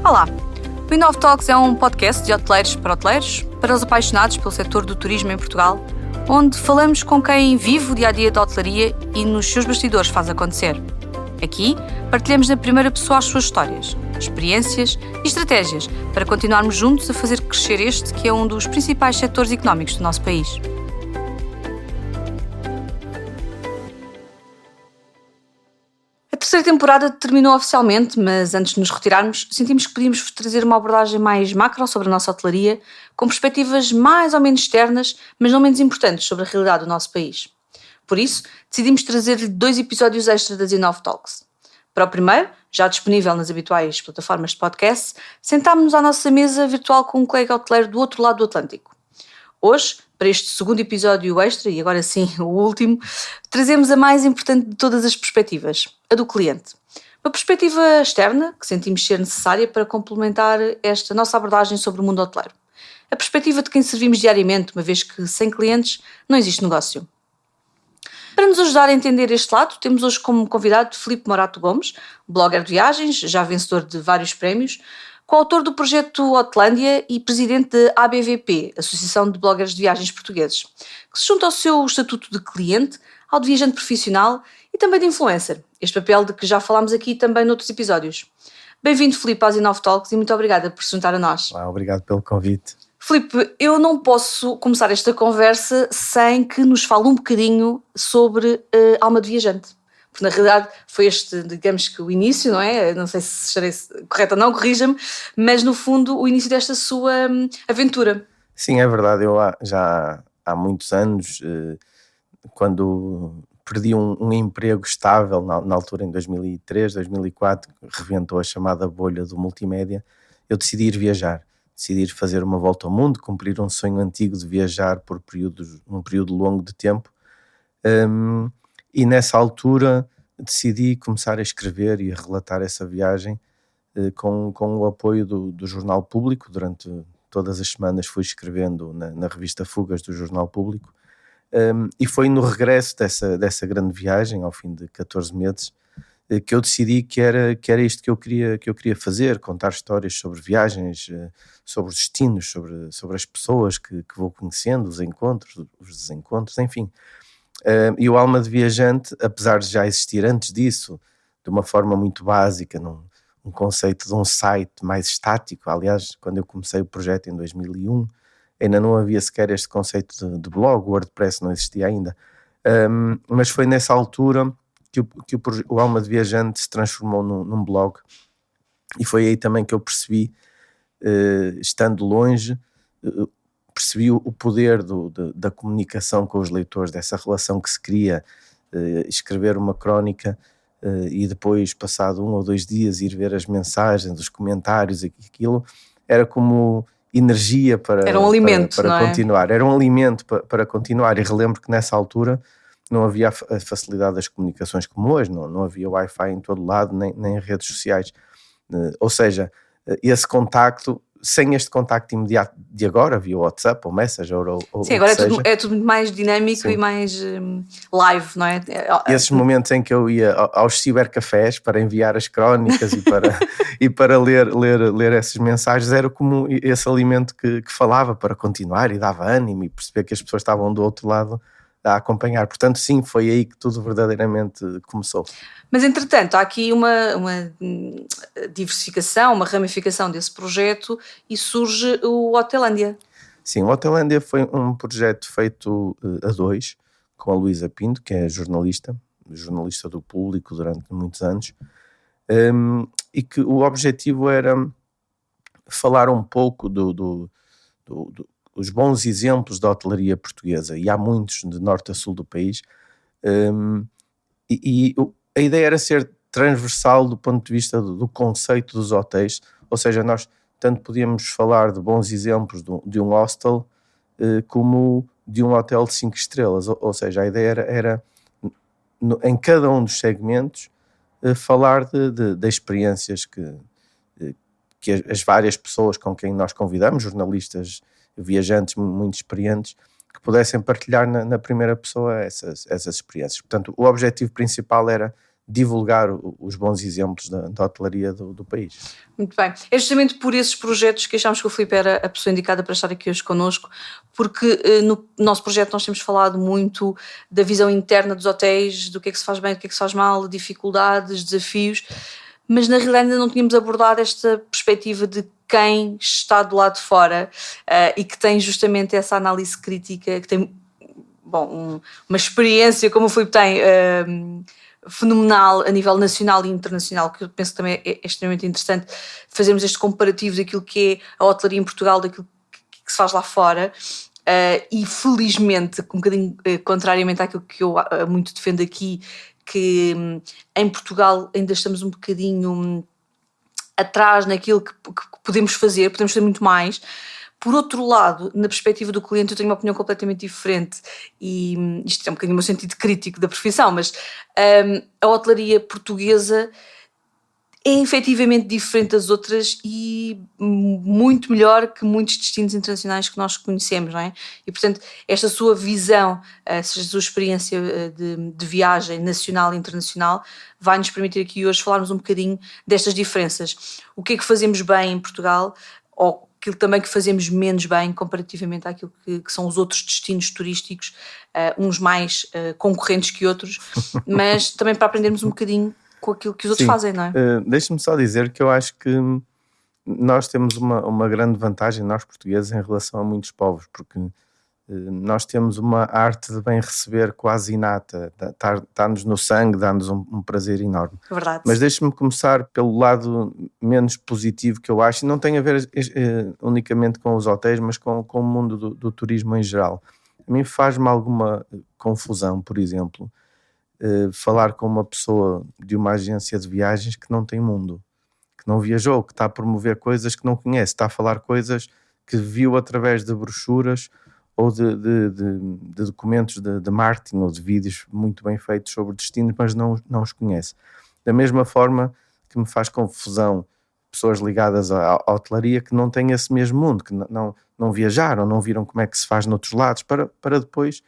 Olá! O Inov Talks é um podcast de hoteleiros, para os apaixonados pelo setor do turismo em Portugal, onde falamos com quem vive o dia-a-dia da hotelaria e nos seus bastidores faz acontecer. Aqui, partilhamos na primeira pessoa as suas histórias, experiências e estratégias para continuarmos juntos a fazer crescer este que é um dos principais setores económicos do nosso país. A terceira temporada terminou oficialmente, mas antes de nos retirarmos, sentimos que podíamos trazer uma abordagem mais macro sobre a nossa hotelaria, com perspectivas mais ou menos externas, mas não menos importantes sobre a realidade do nosso país. Por isso, decidimos trazer-lhe 2 episódios extra das Inov Talks. Para o primeiro, já disponível nas habituais plataformas de podcast, sentámos-nos à nossa mesa virtual com um colega hoteleiro do outro lado do Atlântico. Hoje, para este segundo episódio extra, e agora sim o último, trazemos a mais importante de todas as perspectivas, a do cliente. Uma perspectiva externa que sentimos ser necessária para complementar esta nossa abordagem sobre o mundo hoteleiro. A perspectiva de quem servimos diariamente, uma vez que sem clientes não existe negócio. Para nos ajudar a entender este lado, temos hoje como convidado Filipe Morato Gomes, blogger de viagens, já vencedor de vários prémios, coautor do projeto Hotelândia e presidente da ABVP, Associação de Bloggers de Viagens Portugueses, que se junta ao seu estatuto de cliente, ao de viajante profissional e também de influencer, este papel de que já falámos aqui também noutros episódios. Bem-vindo, Filipe, às Inov Talks e muito obrada por se juntar a nós. Obrigado pelo convite. Filipe, eu não posso começar esta conversa sem que nos fale um bocadinho sobre Alma de Viajante. Porque na realidade foi este, digamos que o início, não é? Não sei se estarei correta ou não, corrija-me, mas no fundo o início desta sua aventura. Sim, é verdade. Eu já há muitos anos, quando perdi um emprego estável, na altura em 2003, 2004, reventou a chamada bolha do multimédia, eu decidi ir viajar. Decidi ir fazer uma volta ao mundo, cumprir um sonho antigo de viajar por um período longo de tempo. E nessa altura decidi começar a escrever e a relatar essa viagem com o apoio do Jornal Público. Durante todas as semanas fui escrevendo na revista Fugas do Jornal Público. E foi no regresso dessa grande viagem, ao fim de 14 meses, que eu decidi que era isto que eu queria fazer, contar histórias sobre viagens, sobre os destinos, sobre as pessoas que vou conhecendo, os encontros, os desencontros, enfim. E o Alma de Viajante, apesar de já existir antes disso, de uma forma muito básica, um conceito de um site mais estático. Aliás, quando eu comecei o projeto em 2001, ainda não havia sequer este conceito de blog, o WordPress não existia ainda. Mas foi nessa altura que o Alma de Viajante se transformou num blog, e foi aí também que eu percebi, estando longe, percebi o poder da comunicação com os leitores, dessa relação que se cria, escrever uma crónica e depois, passado 1 ou 2 dias, ir ver as mensagens, os comentários, aquilo era como energia para, era um alimento, para continuar. Era um alimento para continuar, e relembro que nessa altura não havia a facilidade das comunicações como hoje, não havia Wi-Fi em todo lado, nem redes sociais. Ou seja, esse contacto, sem este contacto imediato de agora, via WhatsApp ou Messenger ou sim, agora é tudo muito mais dinâmico. Sim. E mais live, não é? Esses momentos em que eu ia aos cibercafés para enviar as crónicas e para ler essas mensagens, era como esse alimento que falava para continuar e dava ânimo e perceber que as pessoas estavam do outro lado a acompanhar. Portanto, sim, foi aí que tudo verdadeiramente começou. Mas, entretanto, há aqui uma diversificação, uma ramificação desse projeto e surge o Hotelândia. Sim, o Hotelândia foi um projeto feito a 2, com a Luísa Pinto, que é jornalista do Público durante muitos anos, e que o objetivo era falar um pouco os bons exemplos da hotelaria portuguesa, e há muitos de norte a sul do país, e a ideia era ser transversal do ponto de vista do conceito dos hotéis, ou seja, nós tanto podíamos falar de bons exemplos de um hostel como de um hotel de 5 estrelas, ou seja, a ideia era em cada um dos segmentos falar de experiências que as várias pessoas com quem nós convidamos, jornalistas, viajantes muito experientes, que pudessem partilhar na primeira pessoa essas experiências. Portanto, o objetivo principal era divulgar os bons exemplos da hotelaria do país. Muito bem. É justamente por esses projetos que achámos que o Filipe era a pessoa indicada para estar aqui hoje connosco, porque no nosso projeto nós temos falado muito da visão interna dos hotéis, do que é que se faz bem, do que é que se faz mal, dificuldades, desafios, mas na realidade ainda não tínhamos abordado esta perspectiva de quem está do lado de fora e que tem justamente essa análise crítica, que tem uma experiência, como o Filipe tem, fenomenal a nível nacional e internacional, que eu penso que também é extremamente interessante fazermos este comparativo daquilo que é a hotelaria em Portugal, daquilo que se faz lá fora, e felizmente, um bocadinho contrariamente àquilo que eu muito defendo aqui, que em Portugal ainda estamos um bocadinho atrás naquilo que podemos fazer muito mais. Por outro lado, na perspectiva do cliente, eu tenho uma opinião completamente diferente e isto é um bocadinho o meu sentido crítico da profissão, mas a hotelaria portuguesa é efetivamente diferente das outras e muito melhor que muitos destinos internacionais que nós conhecemos, não é? E, portanto, esta sua visão, esta sua experiência de viagem nacional e internacional vai-nos permitir aqui hoje falarmos um bocadinho destas diferenças. O que é que fazemos bem em Portugal ou aquilo também que fazemos menos bem comparativamente àquilo que são os outros destinos turísticos, uns mais concorrentes que outros, mas também para aprendermos um bocadinho com aquilo que os outros fazem, não é? Deixa-me só dizer que eu acho que nós temos uma grande vantagem, nós portugueses, em relação a muitos povos, porque nós temos uma arte de bem receber quase inata, está-nos no sangue, dá-nos um prazer enorme. Verdade. Mas deixe-me começar pelo lado menos positivo que eu acho, e não tem a ver unicamente com os hotéis, mas com o mundo do turismo em geral. A mim faz-me alguma confusão, por exemplo, falar com uma pessoa de uma agência de viagens que não tem mundo, que não viajou, que está a promover coisas que não conhece, está a falar coisas que viu através de brochuras ou de documentos de marketing ou de vídeos muito bem feitos sobre destinos, mas não os conhece. Da mesma forma que me faz confusão pessoas ligadas à hotelaria que não têm esse mesmo mundo, que não viajaram, não viram como é que se faz noutros lados, para depois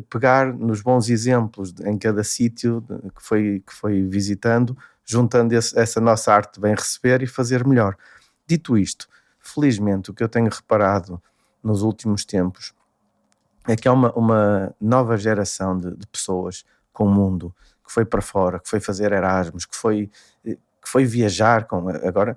pegar nos bons exemplos em cada sítio que foi visitando, juntando essa nossa arte de bem receber e fazer melhor. Dito isto, felizmente o que eu tenho reparado nos últimos tempos é que há uma nova geração de pessoas com o mundo, que foi para fora, que foi fazer Erasmus, que foi viajar. Agora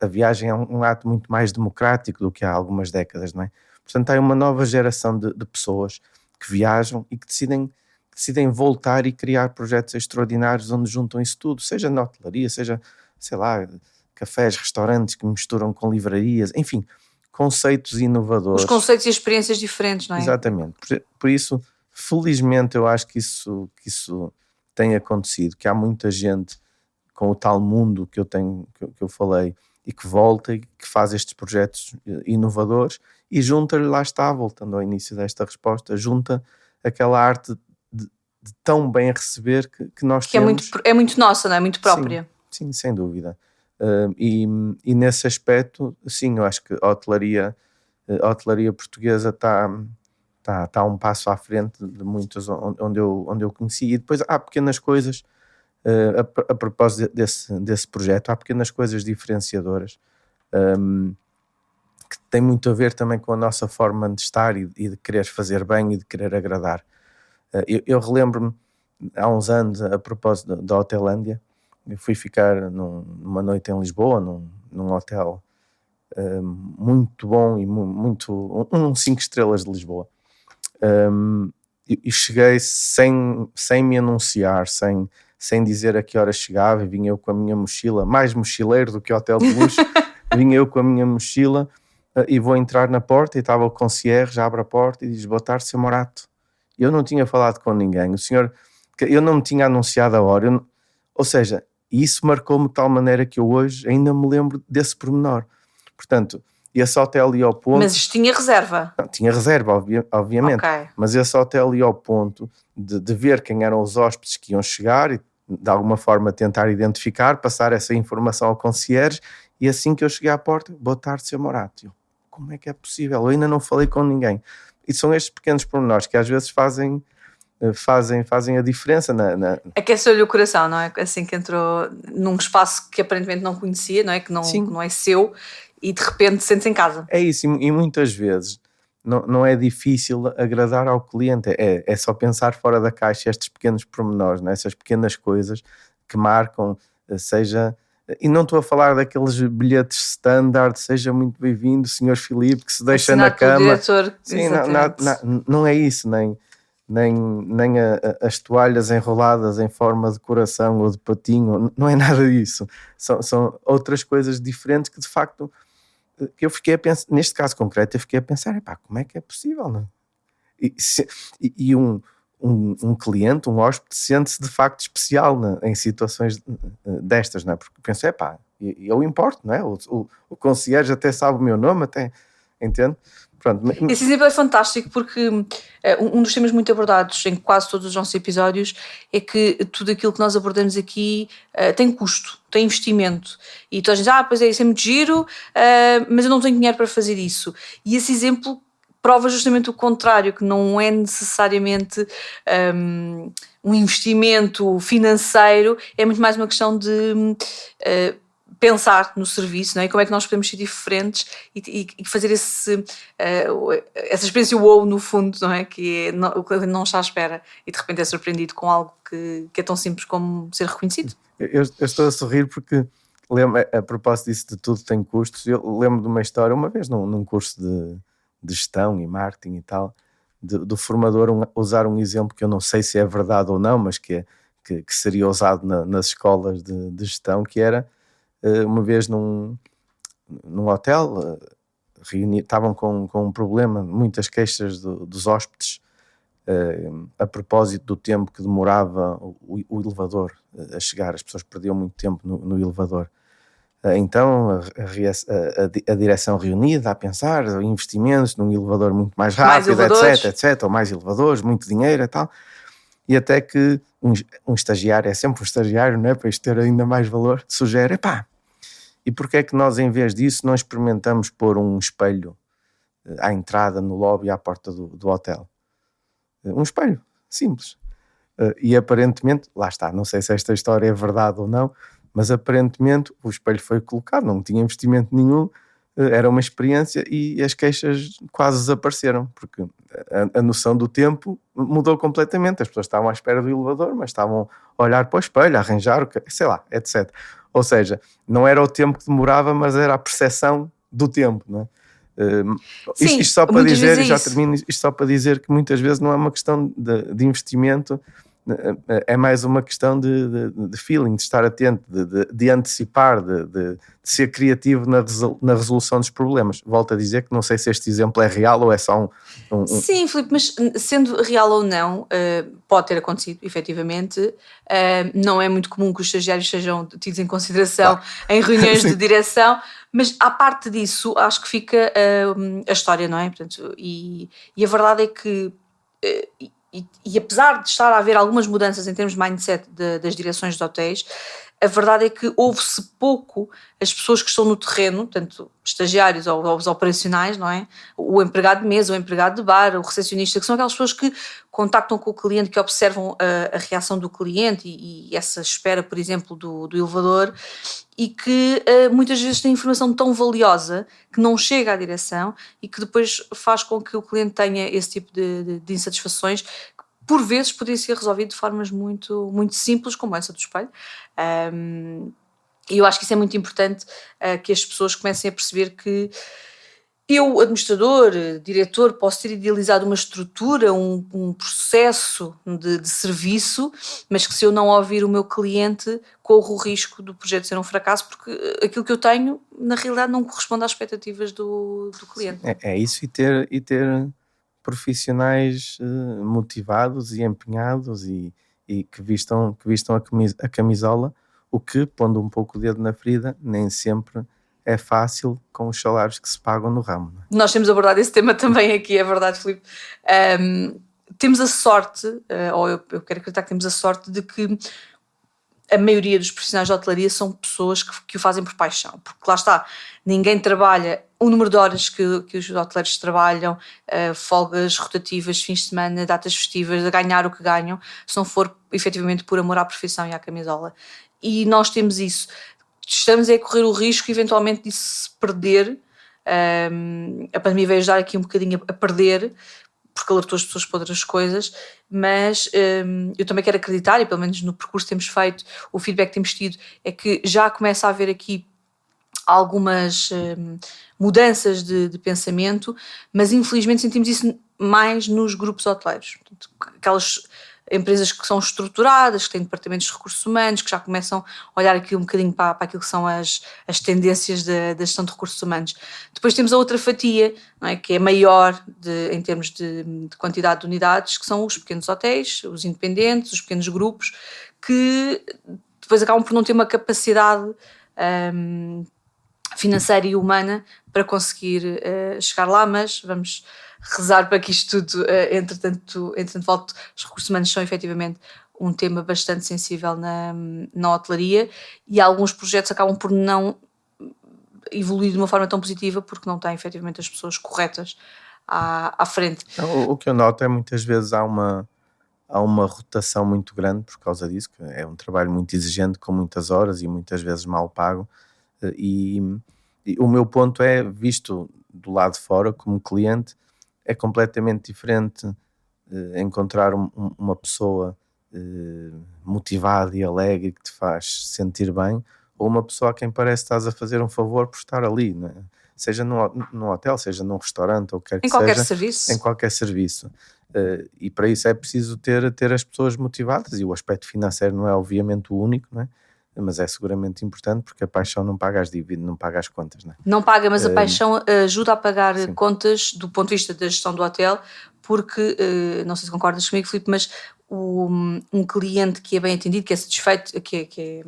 a viagem é um ato muito mais democrático do que há algumas décadas, não é? Portanto, há uma nova geração de pessoas que viajam e que decidem voltar e criar projetos extraordinários onde juntam isso tudo, seja na hotelaria, seja, sei lá, cafés, restaurantes que misturam com livrarias, enfim, conceitos inovadores. Os conceitos e experiências diferentes, não é? Exatamente. Por isso, felizmente, eu acho que isso tem acontecido, que há muita gente com o tal mundo que eu falei e que volta e que faz estes projetos inovadores e junta-lhe, lá está, voltando ao início desta resposta, junta aquela arte de tão bem receber que nós temos. É muito nossa, não é? Muito própria. Sim, sem dúvida. E nesse aspecto, sim, eu acho que a hotelaria portuguesa está um passo à frente de muitas onde eu conheci. E depois há pequenas coisas, a propósito desse projeto, há pequenas coisas diferenciadoras que têm muito a ver também com a nossa forma de estar e de querer fazer bem e de querer agradar. Eu relembro-me, há uns anos, a propósito da Hotelândia, eu fui ficar numa noite em Lisboa, num hotel muito bom e muito 5 estrelas de Lisboa. E cheguei sem me anunciar, sem dizer a que hora chegava, e vinha eu com a minha mochila, mais mochileiro do que hotel de luxo, vinha eu com a minha mochila e vou entrar na porta e estava o concierge, abre a porta e diz: boa tarde, Sr. Morato. Eu não tinha falado com ninguém, eu não me tinha anunciado a hora, ou seja, isso marcou-me de tal maneira que eu hoje ainda me lembro desse pormenor. Portanto, esse hotel ia ao ponto... Mas tinha reserva? Não, tinha reserva, obviamente. Okay. Mas esse hotel ia ao ponto de ver quem eram os hóspedes que iam chegar e, de alguma forma, tentar identificar, passar essa informação ao concierge, e assim que eu cheguei à porta: boa tarde, Sr. Morato. Eu: como é que é possível? Eu ainda não falei com ninguém. E são estes pequenos pormenores que às vezes fazem fazem a diferença Aqueceu-lhe o coração, não é? Assim que entrou num espaço que aparentemente não conhecia, não é? Que não é seu, e de repente sente-se em casa. É isso, e muitas vezes não é difícil agradar ao cliente, é só pensar fora da caixa estes pequenos pormenores, né? Essas pequenas coisas que marcam, seja... E não estou a falar daqueles bilhetes standard, seja muito bem-vindo, Sr. Filipe, que se deixa na cama. Diretor, sim, não é isso, nem as toalhas enroladas em forma de coração ou de patinho, não é nada disso. São outras coisas diferentes que de facto... que eu fiquei a pensar, neste caso concreto, eu fiquei a pensar, como é que é possível, não é? E um cliente, um hóspede, sente-se de facto especial, né, em situações destas, não é? Porque penso, eu importo, não é? O concierge até sabe o meu nome, até, entende? Pronto. Esse exemplo é fantástico porque um dos temas muito abordados em quase todos os nossos episódios é que tudo aquilo que nós abordamos aqui tem custo, tem investimento. E todos dizem, pois é, isso é muito giro, mas eu não tenho dinheiro para fazer isso. E esse exemplo prova justamente o contrário, que não é necessariamente um investimento financeiro, é muito mais uma questão de... pensar no serviço, não é? E como é que nós podemos ser diferentes e fazer essa experiência wow no fundo, não é? Que é o que não está à espera e de repente é surpreendido com algo que é tão simples como ser reconhecido. Eu estou a sorrir porque lembro, a propósito disso de tudo tem custos, eu lembro de uma história, uma vez num curso de gestão e marketing e tal, do formador usar um exemplo que eu não sei se é verdade ou não, mas que seria usado nas escolas de gestão, que era uma vez num hotel, estavam com um problema, muitas queixas dos hóspedes a propósito do tempo que demorava o elevador a chegar, as pessoas perdiam muito tempo no elevador. Então a direção reunida a pensar em investimentos num elevador muito mais rápido, etc, ou mais elevadores, muito dinheiro e tal, e até que um estagiário, é sempre um estagiário, não é? Para isto ter ainda mais valor, sugere, e porquê é que nós, em vez disso, não experimentamos pôr um espelho à entrada, no lobby, à porta do hotel? Um espelho, simples. E aparentemente, lá está, não sei se esta história é verdade ou não, mas aparentemente o espelho foi colocado, não tinha investimento nenhum, era uma experiência e as queixas quase desapareceram, porque a noção do tempo mudou completamente. As pessoas estavam à espera do elevador, mas estavam a olhar para o espelho, a arranjar, sei lá, etc. Ou seja, não era o tempo que demorava, mas era a percepção do tempo, não é? Sim, isto só para dizer, e já termino, isto só para dizer que muitas vezes não é uma questão de investimento, é mais uma questão de feeling, de estar atento, de antecipar, de ser criativo na resolução dos problemas. Volto a dizer que não sei se este exemplo é real ou é só um... Sim, Filipe, mas sendo real ou não, pode ter acontecido, efetivamente. Não é muito comum que os estagiários sejam tidos em consideração em reuniões de direção, mas à parte disso, acho que fica a história, não é? Portanto, e a verdade é que... E apesar de estar a haver algumas mudanças em termos de mindset das direções de hotéis, a verdade é que ouve-se pouco as pessoas que estão no terreno, tanto estagiários ou os operacionais, não é? O empregado de mesa, o empregado de bar, o recepcionista, que são aquelas pessoas que contactam com o cliente, que observam a reação do cliente e essa espera, por exemplo, do elevador, e que muitas vezes têm informação tão valiosa que não chega à direção e que depois faz com que o cliente tenha esse tipo de insatisfações, que por vezes poderia ser resolvido de formas muito, muito simples, como essa do espelho. E eu acho que isso é muito importante, que as pessoas comecem a perceber que eu, administrador, diretor, posso ter idealizado uma estrutura, um processo de serviço, mas que se eu não ouvir o meu cliente, corro o risco do projeto ser um fracasso, porque aquilo que eu tenho, na realidade, não corresponde às expectativas do cliente. É isso, e ter profissionais motivados e empenhados e que vistam a camisola, o que, pondo um pouco o dedo na ferida, nem sempre é fácil com os salários que se pagam no ramo. Não é? Nós temos abordado esse tema também aqui, é verdade, Filipe. Temos a sorte, ou eu quero acreditar que temos a sorte de que a maioria dos profissionais de hotelaria são pessoas que o fazem por paixão, porque lá está, ninguém trabalha o número de horas que os hoteleiros trabalham, folgas rotativas, fins de semana, datas festivas, a ganhar o que ganham, se não for efetivamente por amor à profissão e à camisola. E nós temos isso. Estamos a correr o risco eventualmente de se perder. A pandemia veio ajudar aqui um bocadinho a perder, porque alertou as pessoas para outras coisas, mas eu também quero acreditar, e pelo menos no percurso que temos feito, o feedback que temos tido é que já começa a haver aqui algumas mudanças de pensamento, mas infelizmente sentimos isso mais nos grupos hoteleiros. Portanto, aquelas empresas que são estruturadas, que têm departamentos de recursos humanos, que já começam a olhar aqui um bocadinho para aquilo que são as tendências da gestão de recursos humanos. Depois temos a outra fatia, não é, que é maior em termos de quantidade de unidades, que são os pequenos hotéis, os independentes, os pequenos grupos, que depois acabam por não ter uma capacidade financeira e humana para conseguir chegar lá, mas vamos rezar para que isto tudo, entretanto volte. Os recursos humanos são efetivamente um tema bastante sensível na hotelaria, e alguns projetos acabam por não evoluir de uma forma tão positiva porque não têm efetivamente as pessoas corretas à frente. O que eu noto é muitas vezes há uma rotação muito grande por causa disso, que é um trabalho muito exigente, com muitas horas e muitas vezes mal pago, e o meu ponto é, visto do lado de fora como cliente, é completamente diferente encontrar uma pessoa motivada e alegre que te faz sentir bem, ou uma pessoa a quem parece que estás a fazer um favor por estar ali, não é? Seja num hotel, seja num restaurante, ou quer que Em qualquer seja, serviço. em qualquer serviço. E para isso é preciso ter as pessoas motivadas, e o aspecto financeiro não é obviamente o único, não é? Mas é seguramente importante, porque a paixão não paga as dívidas, não paga as contas, não é? Não paga, mas a paixão ajuda a pagar sim. contas do ponto de vista da gestão do hotel, porque, não sei se concordas comigo, Filipe, mas um cliente que é bem atendido, que é satisfeito, que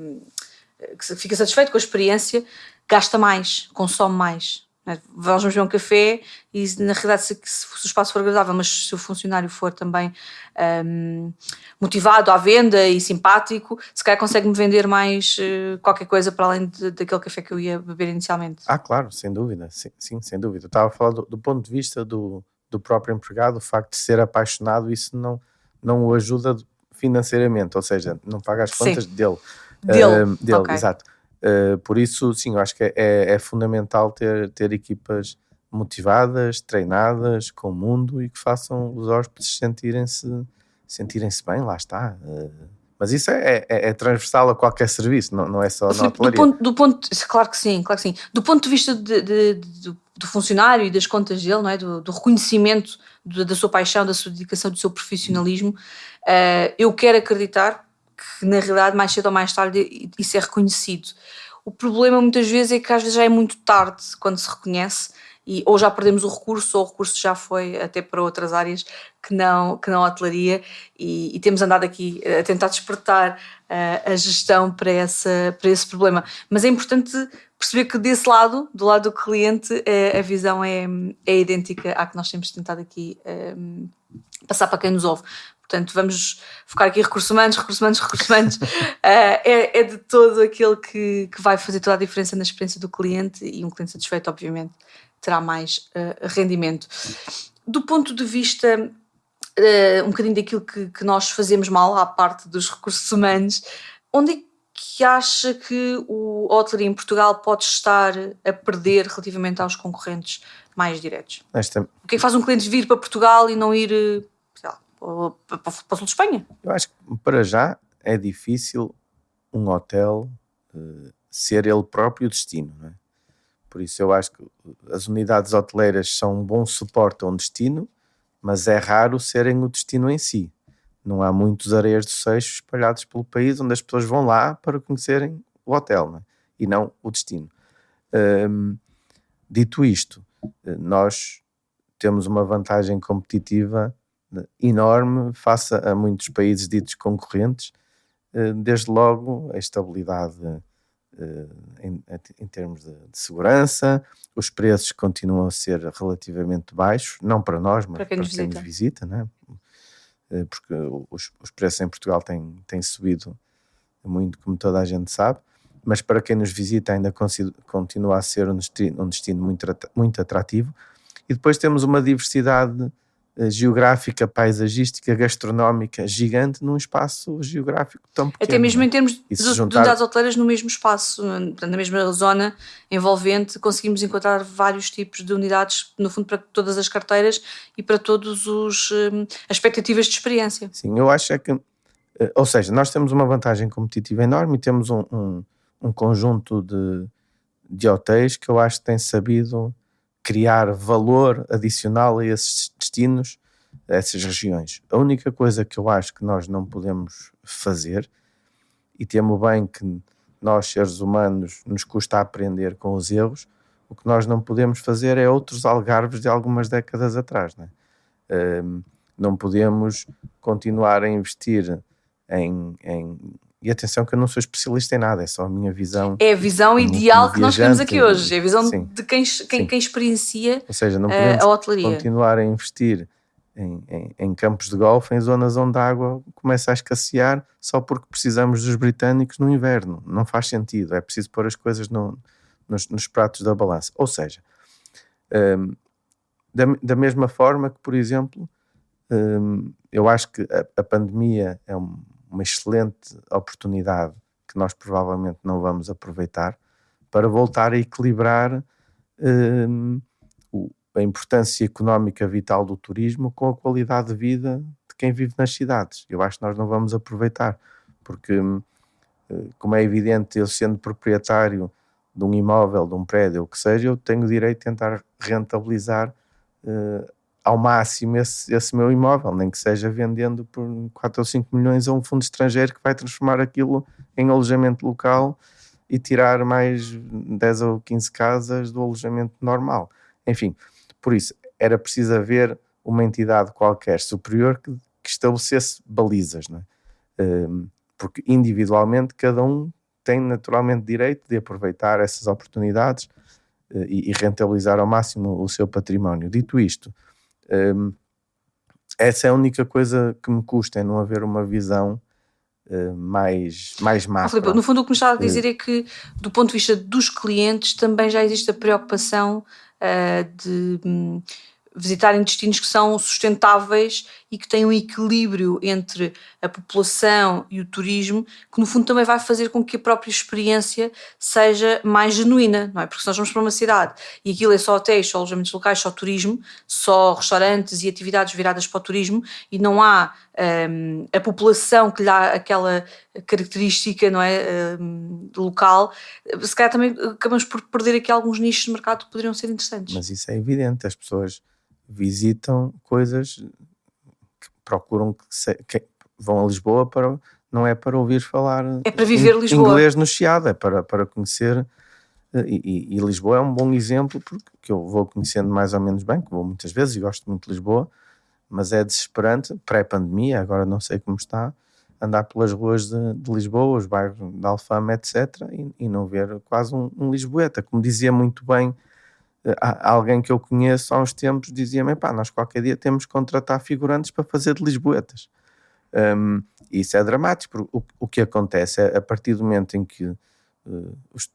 fica satisfeito com a experiência, gasta mais, consome mais. Vamos beber um café e, na realidade, se o espaço for agradável, mas se o funcionário for também motivado à venda e simpático, se calhar consegue-me vender mais qualquer coisa para além daquele café que eu ia beber inicialmente. Claro, sem dúvida, sim, sem dúvida. Eu estava a falar do ponto de vista do próprio empregado, o facto de ser apaixonado, isso não o ajuda financeiramente, ou seja, não paga as contas dele. Okay. Exato. Por isso, sim, eu acho que é fundamental ter equipas motivadas, treinadas, com o mundo, e que façam os hóspedes sentirem-se bem, lá está. Mas isso é transversal a qualquer serviço, não é só na hotelaria. Claro que sim. Do ponto de vista do funcionário e das contas dele, não é? do reconhecimento da sua paixão, da sua dedicação, do seu profissionalismo, eu quero acreditar que, na realidade, mais cedo ou mais tarde, isso é reconhecido. O problema muitas vezes é que às vezes já é muito tarde quando se reconhece, ou já perdemos o recurso, ou o recurso já foi até para outras áreas que não a hotelaria, e temos andado aqui a tentar despertar a gestão para esse problema. Mas é importante perceber que desse lado, do lado do cliente, a visão é idêntica à que nós temos tentado aqui passar para quem nos ouve. Portanto, vamos focar aqui recursos humanos. É de todo aquele que vai fazer toda a diferença na experiência do cliente, e um cliente satisfeito, obviamente, terá mais rendimento. Do ponto de vista um bocadinho daquilo que nós fazemos mal à parte dos recursos humanos, onde é que acha que a hotelaria em Portugal pode estar a perder relativamente aos concorrentes mais diretos? O que é que faz um cliente vir para Portugal e não ir para o sul de Espanha? Eu acho que para já é difícil um hotel ser ele próprio o destino, não é? Por isso eu acho que as unidades hoteleiras são um bom suporte a um destino, mas é raro serem o destino em si. Não há muitos areias do Seixo espalhados pelo país onde as pessoas vão lá para conhecerem o hotel, não é? E não o destino. Dito isto, nós temos uma vantagem competitiva enorme face a muitos países ditos concorrentes, desde logo a estabilidade em termos de segurança, os preços continuam a ser relativamente baixos, não para nós, mas para quem nos visita, não é? Porque os preços em Portugal têm subido muito como toda a gente sabe, mas para quem nos visita ainda continua a ser um destino muito atrativo. E depois temos uma diversidade geográfica, paisagística, gastronómica gigante num espaço geográfico tão pequeno. Até mesmo em termos de juntar... unidades hoteleiras no mesmo espaço, na mesma zona envolvente, conseguimos encontrar vários tipos de unidades, no fundo, para todas as carteiras e para todas as expectativas de experiência. Sim, eu acho que, ou seja, nós temos uma vantagem competitiva enorme e temos um conjunto de hotéis que eu acho que tem sabido criar valor adicional a esses destinos, a essas regiões. A única coisa que eu acho que nós não podemos fazer, e temo bem que nós, seres humanos, nos custa aprender com os erros, o que nós não podemos fazer é outros Algarves de algumas décadas atrás, não é? Não podemos continuar a investir e atenção que eu não sou especialista em nada, é só a minha visão. É a visão ideal que nós temos aqui hoje, é a visão sim, de quem experiencia. Ou seja, não podemos a hotelaria. Continuar a investir em campos de golfe, em zonas onde a água começa a escassear, só porque precisamos dos britânicos no inverno. Não faz sentido, é preciso pôr as coisas nos pratos da balança. Ou seja, da mesma forma que, por exemplo, eu acho que a pandemia é uma excelente oportunidade que nós provavelmente não vamos aproveitar para voltar a equilibrar a importância económica vital do turismo com a qualidade de vida de quem vive nas cidades. Eu acho que nós não vamos aproveitar, porque, como é evidente, eu sendo proprietário de um imóvel, de um prédio, o que seja, eu tenho o direito de tentar rentabilizar ao máximo esse meu imóvel, nem que seja vendendo por 4 ou 5 milhões a um fundo estrangeiro que vai transformar aquilo em alojamento local e tirar mais 10 ou 15 casas do alojamento normal. Enfim, por isso, era preciso haver uma entidade qualquer superior que estabelecesse balizas, não é? Porque individualmente cada um tem naturalmente direito de aproveitar essas oportunidades e rentabilizar ao máximo o seu património. Dito isto, essa é a única coisa que me custa, é não haver uma visão mais macro. Filipe, no fundo o que me está a dizer é que, do ponto de vista dos clientes, também já existe a preocupação de visitarem destinos que são sustentáveis e que têm um equilíbrio entre a população e o turismo, que no fundo também vai fazer com que a própria experiência seja mais genuína, não é? Porque se nós vamos para uma cidade e aquilo é só hotéis, só alojamentos locais, só turismo, só restaurantes e atividades viradas para o turismo e não há a população que lhe dá aquela característica, não é, local, se calhar também acabamos por perder aqui alguns nichos de mercado que poderiam ser interessantes. Mas isso é evidente, as pessoas visitam coisas que procuram que vão a Lisboa não é para ouvir falar, é para viver Lisboa, inglês no Chiado, é para conhecer, e Lisboa é um bom exemplo porque eu vou conhecendo mais ou menos bem, que vou muitas vezes e gosto muito de Lisboa, mas é desesperante, pré-pandemia, agora não sei como está, andar pelas ruas de Lisboa, os bairros de Alfama, etc., e não ver quase um lisboeta. Como dizia muito bem alguém que eu conheço há uns tempos, dizia-me, nós qualquer dia temos que contratar figurantes para fazer de lisboetas. Isso é dramático, porque o que acontece é, a partir do momento em que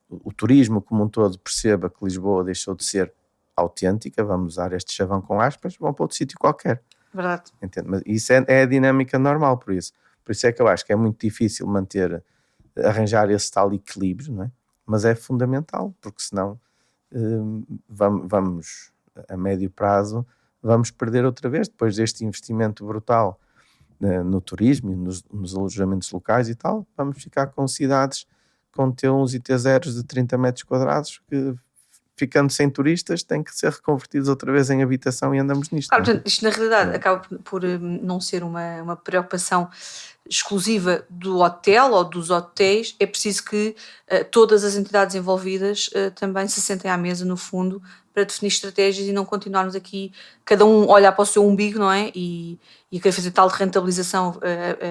o turismo como um todo perceba que Lisboa deixou de ser autêntica, vamos usar este chavão com aspas, vão para outro sítio qualquer. Verdade. Entende? Mas isso é a dinâmica normal, por isso é que eu acho que é muito difícil arranjar esse tal equilíbrio, não é? Mas é fundamental, porque senão vamos a médio prazo vamos perder outra vez, depois deste investimento brutal no turismo e nos alojamentos locais e tal, vamos ficar com cidades com T1s e T0s de 30 metros quadrados que, ficando sem turistas, têm que ser reconvertidos outra vez em habitação e andamos nisto. Claro, portanto, isto na realidade acaba por não ser uma preocupação exclusiva do hotel ou dos hotéis, é preciso que todas as entidades envolvidas também se sentem à mesa, no fundo, para definir estratégias e não continuarmos aqui, cada um olhar para o seu umbigo, não é? E querer fazer tal de rentabilização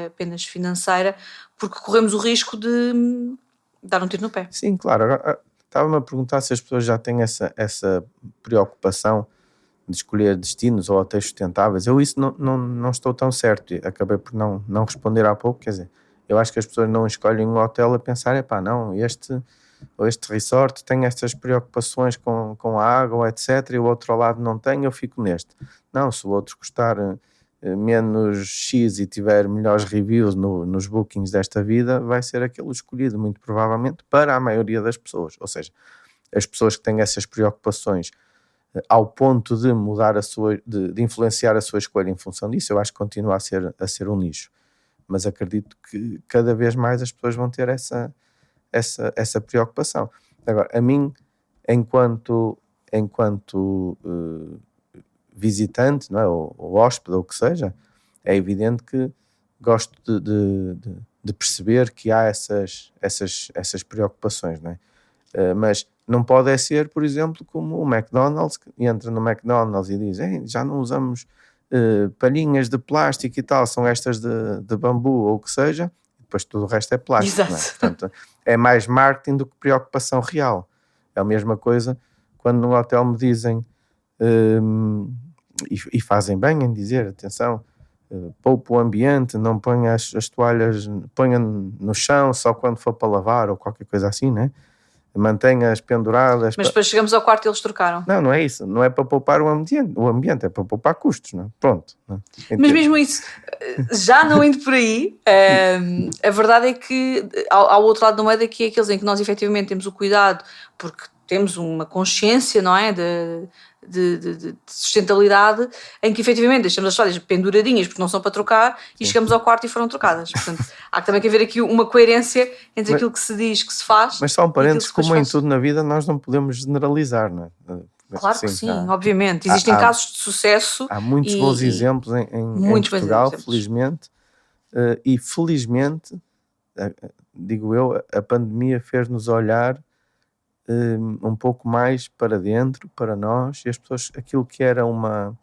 apenas financeira, porque corremos o risco de dar um tiro no pé. Sim, claro. Agora, estava-me a perguntar se as pessoas já têm essa preocupação de escolher destinos ou hotéis sustentáveis. Eu isso não estou tão certo. Acabei por não responder há pouco. Quer dizer, Eu acho que as pessoas não escolhem um hotel a pensar, não, este resort tem estas preocupações com a água, etc, e o outro ao lado não tem, eu fico neste. Não, se o outro custar menos X e tiver melhores reviews nos bookings desta vida, vai ser aquele escolhido, muito provavelmente, para a maioria das pessoas. Ou seja, as pessoas que têm essas preocupações ao ponto de mudar de influenciar a sua escolha em função disso, eu acho que continua a ser um nicho. Mas acredito que cada vez mais as pessoas vão ter essa preocupação. Agora, a mim, enquanto visitante, não é? ou hóspede, ou o que seja, é evidente que gosto de perceber que há essas preocupações, não é? Mas não pode ser, por exemplo, como o McDonald's, que entra no McDonald's e diz, já não usamos palhinhas de plástico e tal, são estas de bambu ou o que seja, e depois tudo o resto é plástico. Exato. Não é? Portanto, é mais marketing do que preocupação real. É a mesma coisa quando num hotel me dizem, e fazem bem em dizer, atenção, poupa o ambiente, não ponha as toalhas, ponha no chão só quando for para lavar ou qualquer coisa assim, né? Mantenha-as penduradas. Mas depois chegamos ao quarto e eles trocaram. Não é isso. Não é para poupar o ambiente é para poupar custos, não é? Pronto. Não é? Mas mesmo isso, já não indo por aí, a verdade é que ao outro lado da moeda, que é aqueles em que nós efetivamente temos o cuidado, porque temos uma consciência, não é? De sustentabilidade, em que efetivamente deixamos as toalhas penduradinhas porque não são para trocar e chegamos ao quarto e foram trocadas. Portanto, há também que haver aqui uma coerência entre aquilo que se diz que se faz. Mas só um parênteses, como em tudo na vida, nós não podemos generalizar, não é? Claro que sim, obviamente. Existem casos de sucesso. Há muitos bons exemplos em Portugal, felizmente. E felizmente, digo eu, a pandemia fez-nos olhar um pouco mais para dentro, para nós, e as pessoas, aquilo que era uma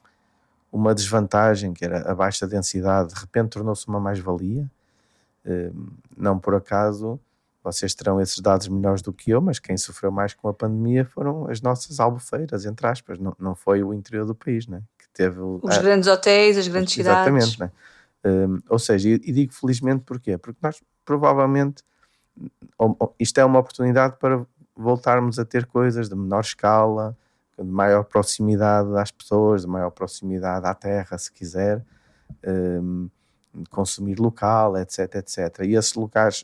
desvantagem, que era a baixa densidade, de repente tornou-se uma mais-valia. Não por acaso, vocês terão esses dados melhores do que eu, mas quem sofreu mais com a pandemia foram as nossas albufeiras, entre aspas, não foi o interior do país, né? Que teve os grandes hotéis, as grandes cidades. Exatamente, né? Ou seja, e digo felizmente porquê? Porque nós provavelmente, isto é uma oportunidade para voltarmos a ter coisas de menor escala, de maior proximidade às pessoas, de maior proximidade à terra, se quiser, consumir local, etc, etc. E esses locais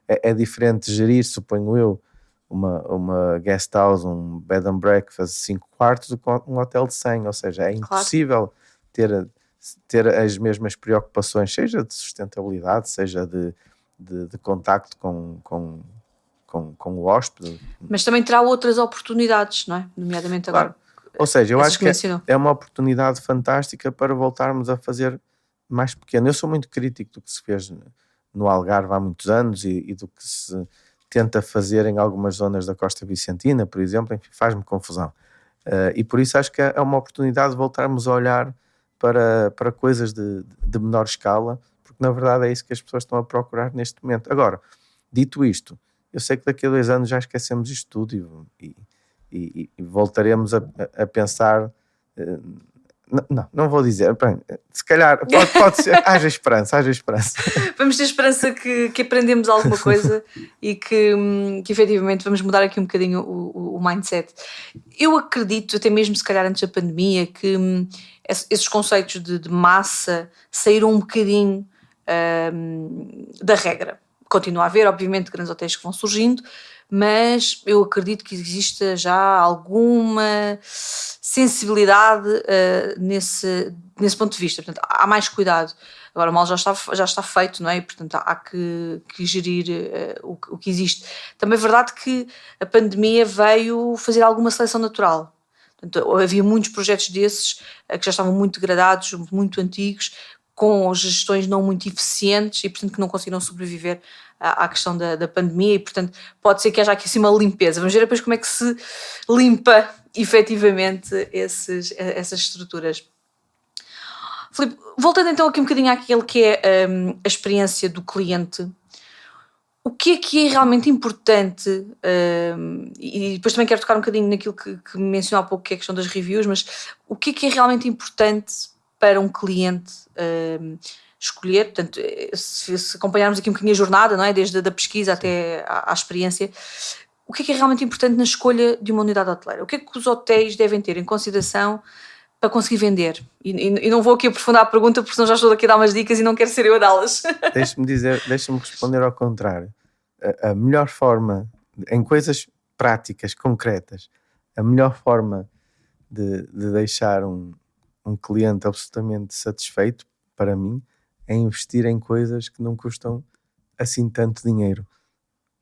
é diferente de gerir, suponho eu, uma guest house, um bed and breakfast de 5 quartos do que um hotel de 100, ou seja, é impossível ter as mesmas preocupações, seja de sustentabilidade, seja de contacto com o hóspede. Mas também terá outras oportunidades, não é? Nomeadamente agora. Claro. Ou seja, eu acho que é uma oportunidade fantástica para voltarmos a fazer mais pequeno. Eu sou muito crítico do que se fez no Algarve há muitos anos e do que se tenta fazer em algumas zonas da Costa Vicentina, por exemplo, enfim, faz-me confusão. E por isso acho que é uma oportunidade de voltarmos a olhar para coisas de menor escala, porque na verdade é isso que as pessoas estão a procurar neste momento. Agora, dito isto, eu sei que daqui a 2 anos já esquecemos isto tudo e voltaremos a pensar. Não vou dizer. Se calhar pode ser. Haja esperança. Vamos ter esperança que aprendemos alguma coisa e que efetivamente vamos mudar aqui um bocadinho o mindset. Eu acredito, até mesmo se calhar antes da pandemia, que esses conceitos de massa saíram um bocadinho da regra. Continua a haver, obviamente, grandes hotéis que vão surgindo, mas eu acredito que exista já alguma sensibilidade nesse ponto de vista. Portanto, há mais cuidado. Agora, o mal já está feito, não é? E, portanto, há que gerir o que existe. Também é verdade que a pandemia veio fazer alguma seleção natural. Portanto, havia muitos projetos desses que já estavam muito degradados, muito antigos, com gestões não muito eficientes e, portanto, que não conseguiram sobreviver à questão da pandemia e, portanto, pode ser que haja aqui assim uma limpeza. Vamos ver depois como é que se limpa efetivamente essas estruturas. Filipe, voltando então aqui um bocadinho àquilo que é a experiência do cliente, o que é realmente importante, e depois também quero tocar um bocadinho naquilo que mencionou há pouco, que é a questão das reviews, mas o que é realmente importante para um cliente escolher, portanto, se acompanharmos aqui um bocadinho a jornada, não é? Desde a pesquisa até à experiência, o que é realmente importante na escolha de uma unidade hoteleira? O que é que os hotéis devem ter em consideração para conseguir vender? E não vou aqui aprofundar a pergunta, porque senão já estou aqui a dar umas dicas e não quero ser eu a dá-las. Deixa-me responder ao contrário. A melhor forma, em coisas práticas, concretas, a melhor forma de deixar um cliente absolutamente satisfeito, para mim, é investir em coisas que não custam assim tanto dinheiro.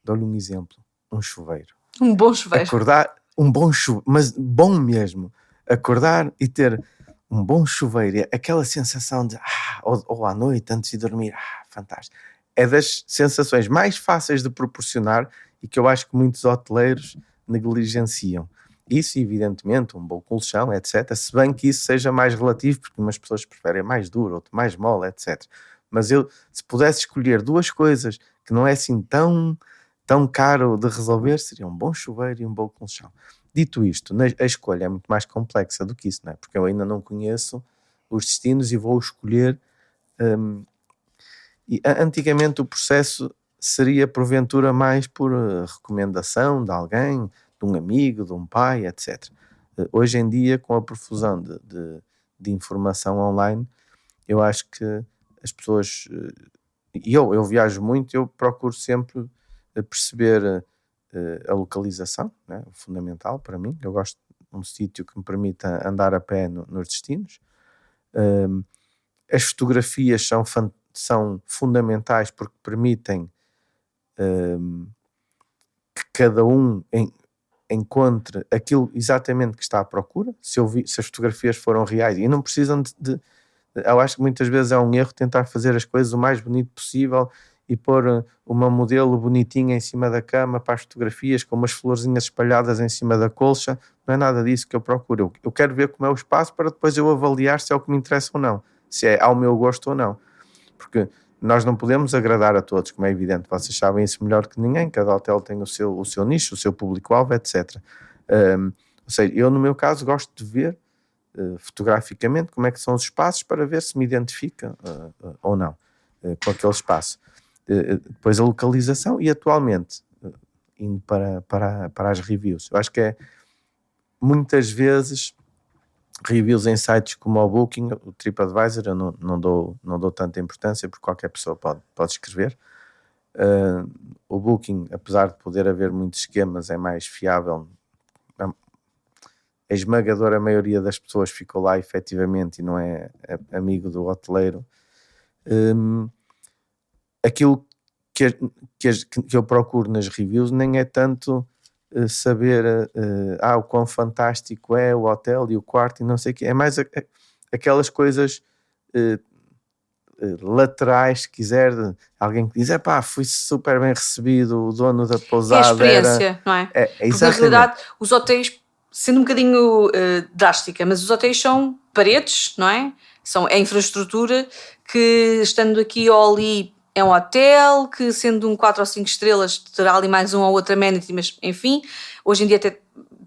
Dou-lhe um exemplo. Um chuveiro. Um bom chuveiro. Acordar, um bom chuveiro, mas bom mesmo. Acordar e ter um bom chuveiro, aquela sensação de, ou à noite, antes de dormir, fantástico. É das sensações mais fáceis de proporcionar e que eu acho que muitos hoteleiros negligenciam. Isso, evidentemente, um bom colchão, etc. Se bem que isso seja mais relativo, porque umas pessoas preferem mais duro, outras mais mole, etc. Mas eu, se pudesse escolher duas coisas que não é assim tão caro de resolver, seria um bom chuveiro e um bom colchão. Dito isto, a escolha é muito mais complexa do que isso, não é? Porque eu ainda não conheço os destinos e vou escolher. E antigamente o processo seria porventura mais por recomendação de alguém, de um amigo, de um pai, etc. Hoje em dia, com a profusão de informação online, eu acho que as pessoas, e eu viajo muito, eu procuro sempre perceber a localização, né? Fundamental para mim. Eu gosto de um sítio que me permita andar a pé nos destinos. As fotografias são fundamentais porque permitem que cada um encontre aquilo exatamente que está à procura. Se as fotografias foram reais e não precisam eu acho que muitas vezes é um erro tentar fazer as coisas o mais bonito possível e pôr uma modelo bonitinha em cima da cama para as fotografias, com umas florzinhas espalhadas em cima da colcha. Não é nada disso que eu procuro. Eu quero ver como é o espaço para depois eu avaliar se é o que me interessa ou não, se é ao meu gosto ou não. Porque nós não podemos agradar a todos, como é evidente. Vocês sabem isso melhor que ninguém. Cada hotel tem o seu nicho, o seu público-alvo, etc. Ou seja, eu no meu caso gosto de ver fotograficamente como é que são os espaços para ver se me identifica ou não com aquele espaço. Depois a localização e atualmente indo para as reviews. Eu acho que é muitas vezes reviews em sites como o Booking, o TripAdvisor, eu não dou tanta importância porque qualquer pessoa pode escrever. O Booking, apesar de poder haver muitos esquemas, é mais fiável. A esmagadora maioria das pessoas ficou lá efetivamente e não é amigo do hoteleiro. Aquilo que eu procuro nas reviews nem é tanto saber o quão fantástico é o hotel e o quarto e não sei o quê, é mais aquelas coisas laterais, se quiser, alguém que diz, fui super bem recebido, o dono da pousada. É a experiência, não é? Porque na realidade os hotéis, sendo um bocadinho drástica, mas os hotéis são paredes, não é? É infraestrutura que, estando aqui ou ali, é um hotel, que sendo um 4 ou 5 estrelas terá ali mais um ou outro amenity, mas enfim, hoje em dia até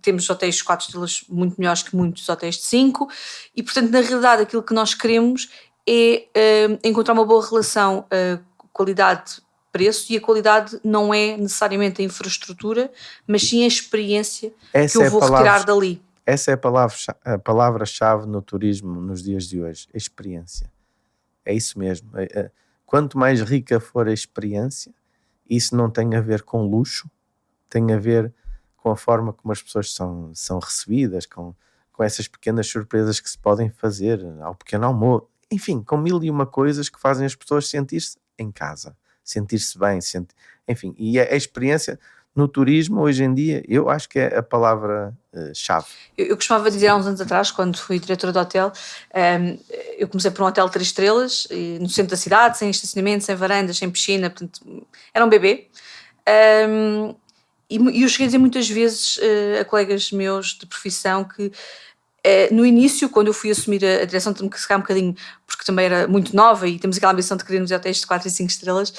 temos hotéis 4 estrelas muito melhores que muitos hotéis de 5 e portanto na realidade aquilo que nós queremos é encontrar uma boa relação qualidade-preço, e a qualidade não é necessariamente a infraestrutura, mas sim a experiência que eu vou retirar dali. Essa é a palavra-chave no turismo nos dias de hoje, a experiência. É isso mesmo. Quanto mais rica for a experiência, isso não tem a ver com luxo, tem a ver com a forma como as pessoas são recebidas, com essas pequenas surpresas que se podem fazer ao pequeno almoço, enfim, com mil e uma coisas que fazem as pessoas sentir-se em casa, sentir-se bem, enfim, e a experiência no turismo hoje em dia, eu acho que é a palavra-chave. Eu costumava dizer há uns anos atrás, quando fui diretora de hotel, eu comecei por um hotel de 3 estrelas, no centro da cidade, sem estacionamento, sem varandas, sem piscina, portanto, era um bebê. E eu cheguei a dizer muitas vezes a colegas meus de profissão que no início, quando eu fui assumir a direção, tive que ficar um bocadinho, porque também era muito nova e temos aquela ambição de querermos hotéis de 4 e 5 estrelas,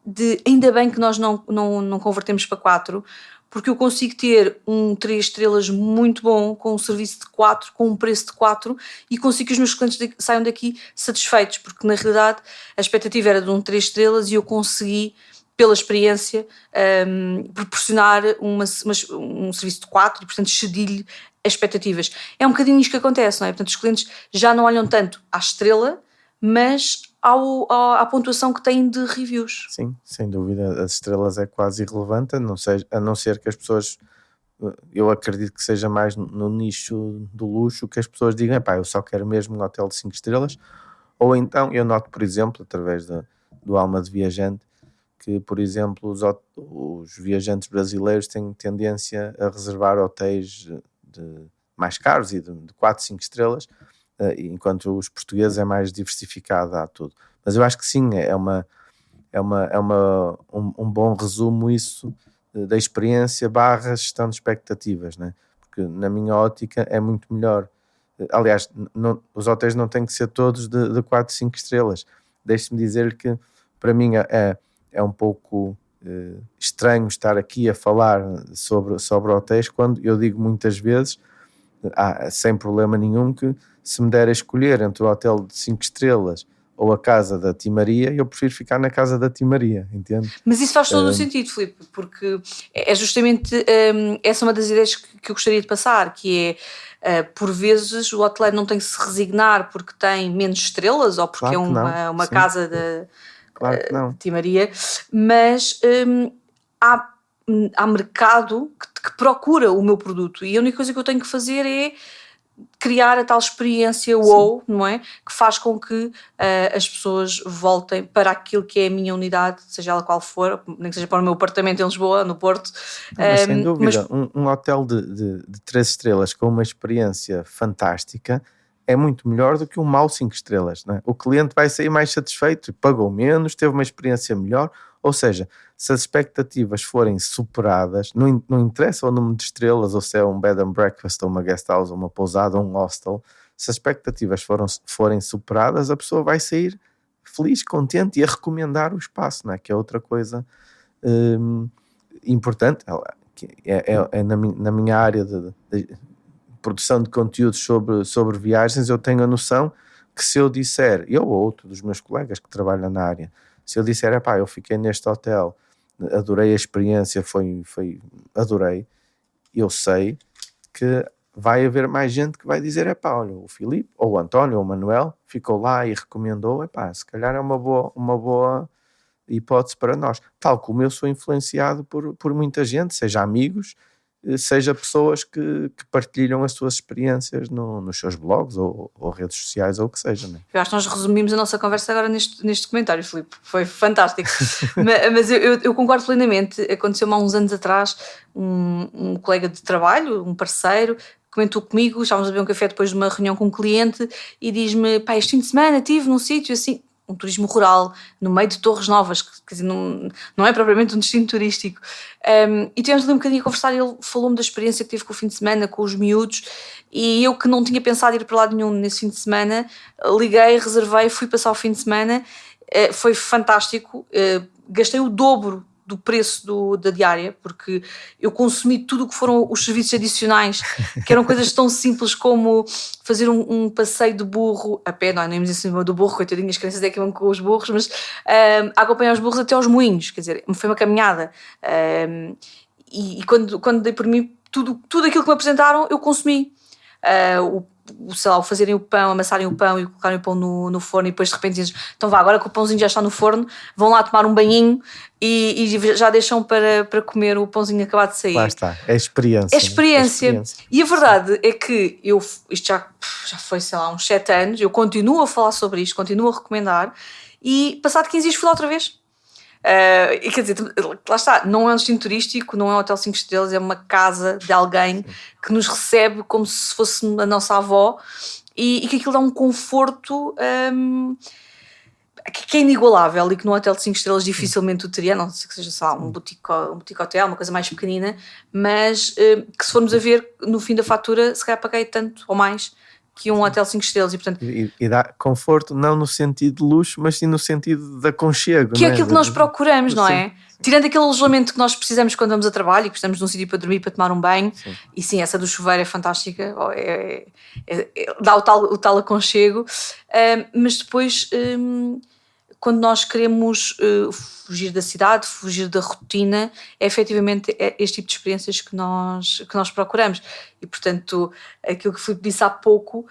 de ainda bem que nós não convertemos para 4, porque eu consigo ter um 3 estrelas muito bom, com um serviço de 4, com um preço de 4, e consigo que os meus clientes saiam daqui satisfeitos, porque na realidade a expectativa era de um 3 estrelas e eu consegui, pela experiência, proporcionar um serviço de 4 e, portanto, cedi-lhe as expectativas. É um bocadinho isto que acontece, não é? Portanto, os clientes já não olham tanto à estrela, mas à pontuação que têm de reviews. Sim, sem dúvida, as estrelas é quase irrelevante, a não ser que as pessoas, eu acredito que seja mais no nicho do luxo, que as pessoas digam, pá, eu só quero mesmo um hotel de 5 estrelas, ou então, eu noto, por exemplo, através do Alma de Viajante, que, por exemplo, os viajantes brasileiros têm tendência a reservar hotéis mais caros e de 4, 5 estrelas, enquanto os portugueses é mais diversificado, há tudo. Mas eu acho que sim, um bom resumo isso da experiência / gestão de expectativas, né? Porque na minha ótica é muito melhor. Aliás, os hotéis não têm que ser todos de 4, 5 estrelas. Deixe-me dizer que para mim é um pouco estranho estar aqui a falar sobre hotéis, quando eu digo muitas vezes, sem problema nenhum, que se me der a escolher entre o hotel de 5 estrelas ou a casa da Timaria, eu prefiro ficar na casa da Timaria, entende? Mas isso faz todo o sentido, Filipe, porque é justamente essa é uma das ideias que eu gostaria de passar, que é, por vezes o hoteleiro não tem que se resignar porque tem menos estrelas ou porque Claro que é uma casa de claro que não. Timaria, mas há mercado que procura o meu produto, e a única coisa que eu tenho que fazer é criar a tal experiência wow, não é? Que faz com que as pessoas voltem para aquilo que é a minha unidade, seja ela qual for, nem que seja para o meu apartamento em Lisboa, no Porto. Mas sem dúvida, um hotel de 3 estrelas com uma experiência fantástica é muito melhor do que um mau 5 estrelas, não é? O cliente vai sair mais satisfeito, pagou menos, teve uma experiência melhor, ou seja, se as expectativas forem superadas, não interessa o número de estrelas, ou se é um bed and breakfast, ou uma guest house, ou uma pousada, ou um hostel, se as expectativas forem superadas, a pessoa vai sair feliz, contente e a recomendar o espaço, não é? Que é outra coisa importante, na minha área de produção de conteúdos sobre viagens. Eu tenho a noção que se eu disser, eu ou outro dos meus colegas que trabalham na área, se eu disser, eu fiquei neste hotel, adorei a experiência, adorei, eu sei que vai haver mais gente que vai dizer, olha, o Filipe, ou o António, ou o Manuel, ficou lá e recomendou, se calhar é uma boa hipótese para nós. Tal como eu sou influenciado por muita gente, seja amigos, seja pessoas que partilham as suas experiências nos seus blogs ou redes sociais ou o que seja, né? Eu acho que nós resumimos a nossa conversa agora neste comentário, Filipe. Foi fantástico. Mas eu concordo plenamente. Aconteceu-me há uns anos atrás, um colega de trabalho, um parceiro, comentou comigo, estávamos a beber um café depois de uma reunião com um cliente e diz-me, este fim de semana estive num sítio assim, um turismo rural, no meio de Torres Novas, que quer dizer, não é propriamente um destino turístico. E tivemos ali um bocadinho a conversar e ele falou-me da experiência que teve com o fim de semana, com os miúdos, e eu que não tinha pensado ir para lado nenhum nesse fim de semana, liguei, reservei, fui passar o fim de semana, foi fantástico, gastei o dobro do preço da diária, porque eu consumi tudo o que foram os serviços adicionais, que eram coisas tão simples como fazer um passeio de burro a pé, não íamos em cima do burro, coitadinhas, as crianças é que vão com os burros, mas acompanhar os burros até aos moinhos, quer dizer, foi uma caminhada, e quando dei por mim, tudo aquilo que me apresentaram, eu consumi. Sei lá, fazerem o pão, amassarem o pão e colocarem o pão no forno, e depois de repente dizem, então agora que o pãozinho já está no forno, vão lá tomar um banhinho e já deixam para comer o pãozinho acabado de sair. Lá está, é experiência. É experiência. E a verdade é que isto já foi, sei lá, uns 7 anos, eu continuo a falar sobre isto, continuo a recomendar, e passado 15 dias fui lá outra vez. E quer dizer, lá está, não é um destino turístico, não é um hotel 5 estrelas, é uma casa de alguém que nos recebe como se fosse a nossa avó, e que aquilo dá um conforto que é inigualável, e que num hotel de 5 estrelas dificilmente o teria, não sei que seja só um boutique hotel, uma coisa mais pequenina, mas que se formos a ver no fim da fatura, se calhar paguei tanto ou mais que um hotel 5 estrelas. E, portanto, e dá conforto, não no sentido de luxo, mas sim no sentido de aconchego. que é não aquilo que nós procuramos, não Sim. é? Tirando aquele alojamento que nós precisamos quando vamos a trabalho e precisamos de um sítio para dormir, para tomar um banho. Sim. E sim, essa do chuveiro é fantástica, dá o tal aconchego. Mas depois, quando nós queremos fugir da cidade, fugir da rotina, é efetivamente este tipo de experiências que nós procuramos. E, portanto, aquilo que o Filipe disse há pouco,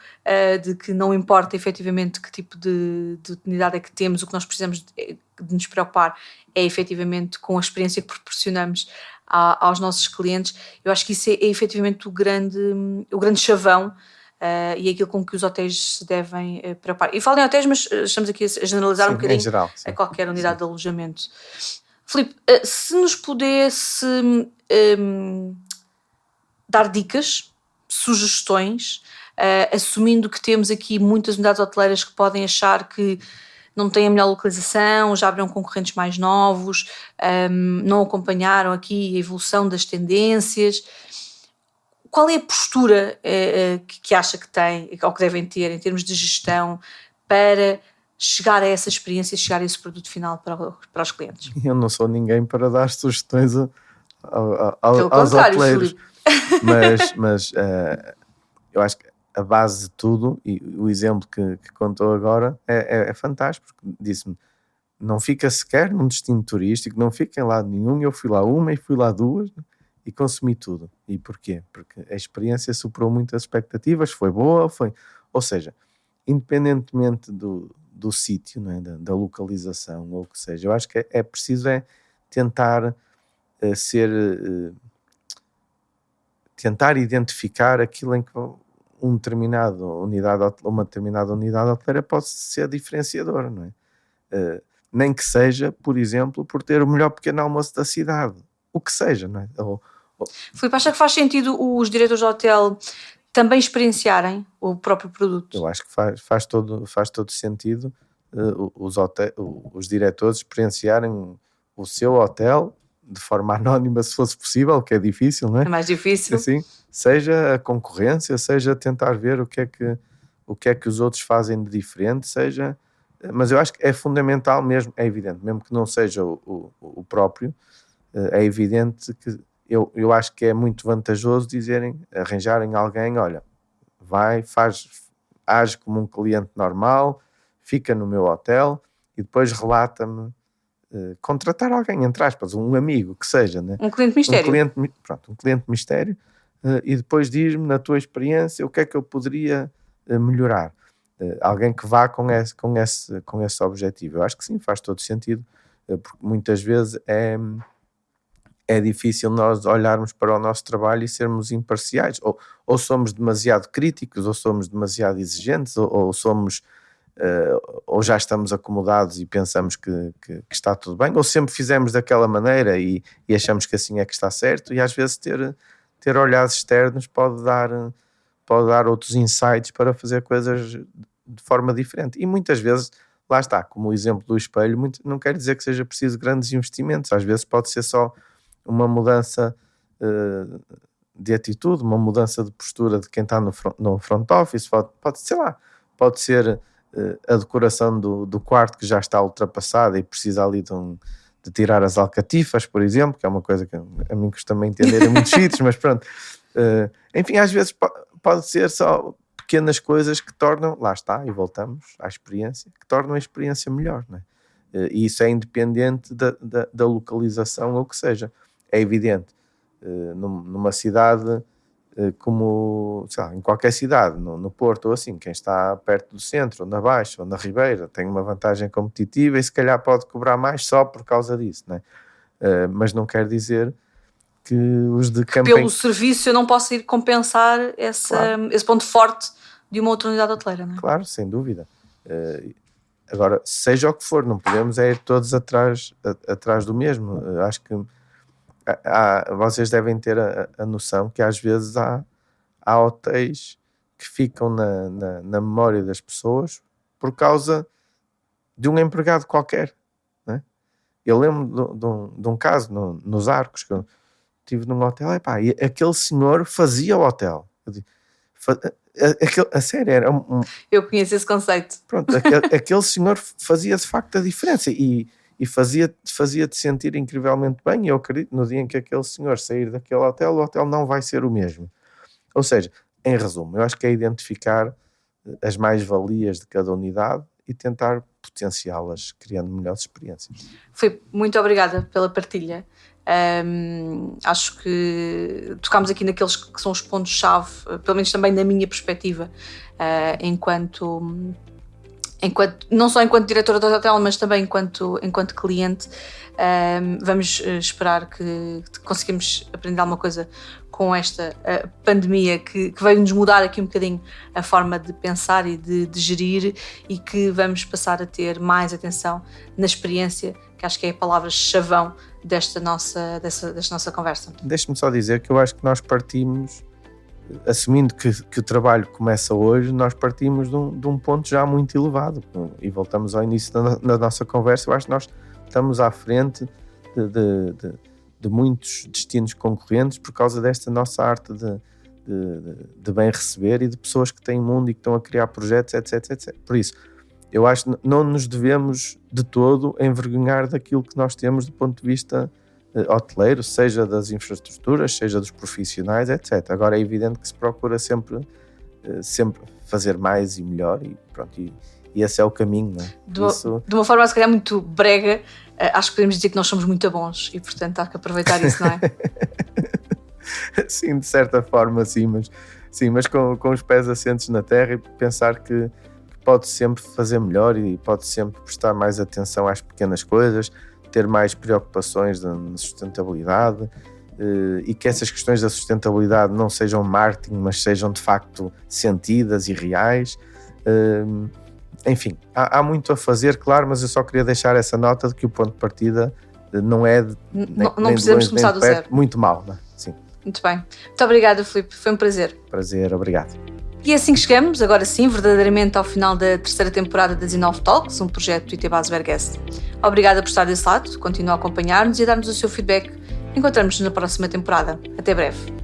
de que não importa efetivamente que tipo de unidade é que temos, o que nós precisamos de nos preocupar é efetivamente com a experiência que proporcionamos aos nossos clientes. Eu acho que isso é efetivamente o grande chavão e é aquilo com que os hotéis se devem preocupar. E falo em hotéis, mas estamos aqui a generalizar um bocadinho em geral, a qualquer unidade de alojamento. Filipe, se nos pudesse dar dicas, sugestões, assumindo que temos aqui muitas unidades hoteleiras que podem achar que não têm a melhor localização, já abriram concorrentes mais novos, não acompanharam aqui a evolução das tendências. Qual é a postura que acha que têm, ou que devem ter em termos de gestão para chegar a essa experiência, chegar a esse produto final para os clientes? Eu não sou ninguém para dar sugestões aos hoteleiros. Mas eu acho que a base de tudo, e o exemplo que contou agora é fantástico, porque disse-me, não fica sequer num destino turístico, não fica em lado nenhum, eu fui lá uma e fui lá duas e consumi tudo. E porquê? Porque a experiência superou muitas expectativas, foi boa, ou seja, independentemente do sítio, não é? da localização ou o que seja, eu acho que é preciso tentar tentar identificar aquilo em que uma determinada unidade hoteleira pode ser diferenciadora, não é? Nem que seja, por exemplo, por ter o melhor pequeno almoço da cidade, o que seja, não é? Filipe, acha que faz sentido os diretores de hotel também experienciarem o próprio produto? Eu acho que faz todo sentido os diretores experienciarem o seu hotel de forma anónima, se fosse possível, que é difícil, não é? É mais difícil. Assim, seja a concorrência, seja tentar ver o que é que os outros fazem de diferente, mas eu acho que é fundamental mesmo, é evidente, mesmo que não seja o próprio, é evidente que eu acho que é muito vantajoso arranjarem alguém, olha, age como um cliente normal, fica no meu hotel e depois relata-me, contratar alguém, entre aspas, um amigo, que seja, né? Um cliente mistério. Um cliente mistério, e depois diz-me, na tua experiência, o que é que eu poderia melhorar. Alguém que vá com esse objetivo. Eu acho que sim, faz todo sentido, porque muitas vezes é difícil nós olharmos para o nosso trabalho e sermos imparciais, ou somos demasiado críticos, ou somos demasiado exigentes, ou somos ou já estamos acomodados e pensamos que está tudo bem, ou sempre fizemos daquela maneira e achamos que assim é que está certo, e às vezes ter olhares externos pode dar outros insights para fazer coisas de forma diferente. E muitas vezes, lá está, como o exemplo do espelho, não quer dizer que seja preciso grandes investimentos, às vezes pode ser só uma mudança de atitude, uma mudança de postura de quem está no front office, pode ser a decoração do quarto que já está ultrapassada e precisa ali de tirar as alcatifas, por exemplo, que é uma coisa que a mim custa-me entender em muitos sítios, mas pronto. Enfim, às vezes pode ser só pequenas coisas que tornam, lá está, e voltamos à experiência, que tornam a experiência melhor, não é? E isso é independente da localização ou o que seja. É evidente, numa cidade como, sei lá, em qualquer cidade, no Porto ou assim, quem está perto do centro, ou na Baixa, ou na Ribeira, tem uma vantagem competitiva e se calhar pode cobrar mais só por causa disso, não é? Mas não quer dizer que os de camping... Pelo serviço eu não posso ir compensar esse ponto forte de uma outra unidade hoteleira, não é? Claro, sem dúvida. Agora, seja o que for, não podemos ir todos atrás do mesmo. Acho que vocês devem ter a noção que às vezes há hotéis que ficam na memória das pessoas por causa de um empregado qualquer, né? Eu lembro de um caso nos Arcos, que eu estive num hotel, e aquele senhor fazia o hotel. A sério, era Eu conheço esse conceito. Pronto, aquele senhor fazia de facto a diferença e fazia-te sentir incrivelmente bem. E eu acredito, no dia em que aquele senhor sair daquele hotel, o hotel não vai ser o mesmo. Ou seja, em resumo, eu acho que é identificar as mais-valias de cada unidade e tentar potenciá-las, criando melhores experiências. Filipe, muito obrigada pela partilha. Acho que tocámos aqui naqueles que são os pontos-chave, pelo menos também na minha perspectiva, enquanto não só enquanto diretora do hotel, mas também enquanto cliente. Vamos esperar que conseguimos aprender alguma coisa com esta pandemia que veio-nos mudar aqui um bocadinho a forma de pensar e de gerir, e que vamos passar a ter mais atenção na experiência, que acho que é a palavra-chavão desta nossa conversa. Deixe-me só dizer que eu acho que nós partimos, assumindo que o trabalho começa hoje, nós partimos de um ponto já muito elevado, e voltamos ao início da nossa conversa. Eu acho que nós estamos à frente de muitos destinos concorrentes por causa desta nossa arte de bem receber e de pessoas que têm mundo e que estão a criar projetos, etc, etc. Por isso, eu acho que não nos devemos de todo envergonhar daquilo que nós temos do ponto de vista hoteleiro, seja das infraestruturas, seja dos profissionais, etc. Agora é evidente que se procura sempre fazer mais e melhor, e pronto, e esse é o caminho, não é? De uma forma se calhar muito brega, acho que podemos dizer que nós somos muito bons e portanto há que aproveitar isso, não é? Sim, de certa forma sim, mas com os pés assentes na terra, e pensar que pode sempre fazer melhor e pode sempre prestar mais atenção às pequenas coisas, ter mais preocupações na sustentabilidade, e que essas questões da sustentabilidade não sejam marketing, mas sejam de facto sentidas e reais. Enfim, há muito a fazer, claro, mas eu só queria deixar essa nota de que o ponto de partida não é não precisamos começar do zero. Muito mal, não é? Sim. Muito bem. Muito obrigada, Filipe. Foi um prazer. Prazer, obrigado. E é assim que chegamos, agora sim, verdadeiramente ao final da terceira temporada da Zinov Talks, um projeto do IT Base Verguest. Obrigada por estar desse lado, continua a acompanhar-nos e a dar-nos o seu feedback. Encontramos-nos na próxima temporada. Até breve.